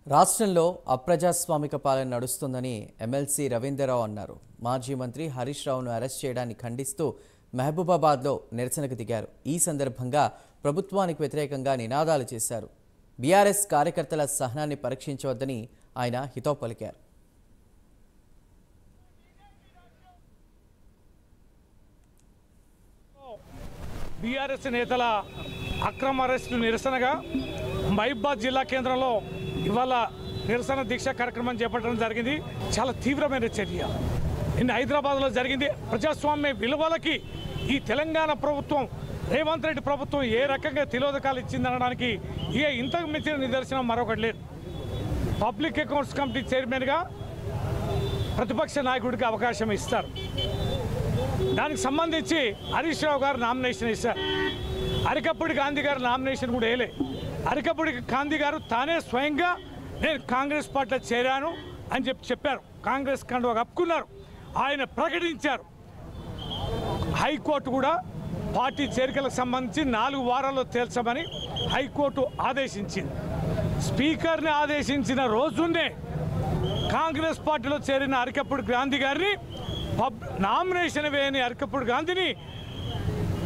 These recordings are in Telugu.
రాష్ట్రంలో అప్రజాస్వామిక పాలన నడుస్తుందని ఎమ్మెల్సీ రవీంద్రరావు అన్నారు. మాజీ మంత్రి హరీష్ రావును అరెస్ట్ చేయడాన్ని ఖండిస్తూ మహబూబాబాద్లో నిరసనకు దిగారు. ఈ సందర్భంగా ప్రభుత్వానికి వ్యతిరేకంగా నినాదాలు చేశారు. బీఆర్ఎస్ కార్యకర్తల సహనాన్ని పరీక్షించవద్దని ఆయన హితవు పలికారు. బీఆర్ఎస్ నేతల అక్రమ అరెస్టు నిరసనగా మహబూబాబాద్ జిల్లా కేంద్రంలో ఇవాళ నిరసన దీక్ష కార్యక్రమం చేపట్టడం జరిగింది. చాలా తీవ్రమైన చర్య నిన్న హైదరాబాద్లో జరిగింది. ప్రజాస్వామ్య విలువలకి ఈ తెలంగాణ ప్రభుత్వం, రేవంత్ రెడ్డి ప్రభుత్వం ఏ రకంగా తిలోదకాలు ఇచ్చిందనడానికి ఇంతకు మించిన నిదర్శనం మరొకటి లేదు. పబ్లిక్ అకౌంట్స్ కమిటీ చైర్మన్గా ప్రతిపక్ష నాయకుడికి అవకాశం ఇస్తారు. దానికి సంబంధించి హరీష్ రావు గారు నామినేషన్ ఇస్తారు. అరికప్పూడి గాంధీ గారు నామినేషన్ కూడా వేయలే. అరికప్పూడి గాంధీ గారు తానే స్వయంగా నేను కాంగ్రెస్ పార్టీలో చేరాను అని చెప్పారు. కాంగ్రెస్ కండువా కప్పుకున్నారు. ఆయన ప్రకటించారు. హైకోర్టు కూడా పార్టీ చేరికలకు సంబంధించి 4 వారాల్లో తేల్చమని హైకోర్టు ఆదేశించింది. స్పీకర్ని ఆదేశించిన రోజునే కాంగ్రెస్ పార్టీలో చేరిన అరికప్పూడి గాంధీ గారిని నామినేషన్ వేయని అరికప్పూడి గాంధీని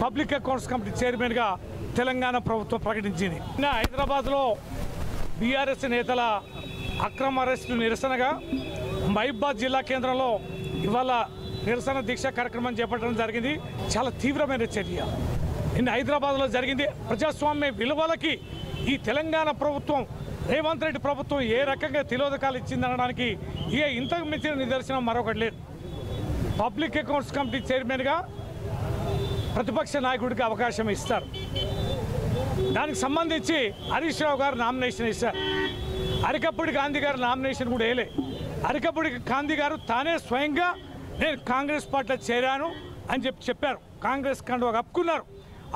పబ్లిక్ అకౌంట్స్ కమిటీ చైర్మన్గా తెలంగాణ ప్రభుత్వం ప్రకటించింది. నిన్న హైదరాబాద్లో బీఆర్ఎస్ నేతల అక్రమ అరెస్టు నిరసనగా మహబూబాబాద్ జిల్లా కేంద్రంలో ఇవాళ నిరసన దీక్ష కార్యక్రమం చేపట్టడం జరిగింది. చాలా తీవ్రమైన చర్య నిన్న హైదరాబాద్లో జరిగింది. ప్రజాస్వామ్య విలువలకి ఈ తెలంగాణ ప్రభుత్వం, రేవంత్ రెడ్డి ప్రభుత్వం ఏ రకంగా తిలోదకాలు ఇచ్చిందనడానికి ఇంతకు మించిన నిదర్శనం మరొకటి లేదు. పబ్లిక్ అకౌంట్స్ కమిటీ చైర్మన్గా ప్రతిపక్ష నాయకుడికి అవకాశం ఇస్తారు. దానికి సంబంధించి హరీష్ రావు గారు నామినేషన్ ఇస్తారు. అరికప్పూడి గాంధీ గారు నామినేషన్ కూడా వేయలే. అరికప్పూడి గాంధీ గారు తానే స్వయంగా నేను కాంగ్రెస్ పార్టీలో చేరాను అని చెప్పారు. కాంగ్రెస్ కండువా కప్పుకున్నారు.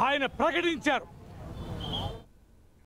ఆయన ప్రకటించారు.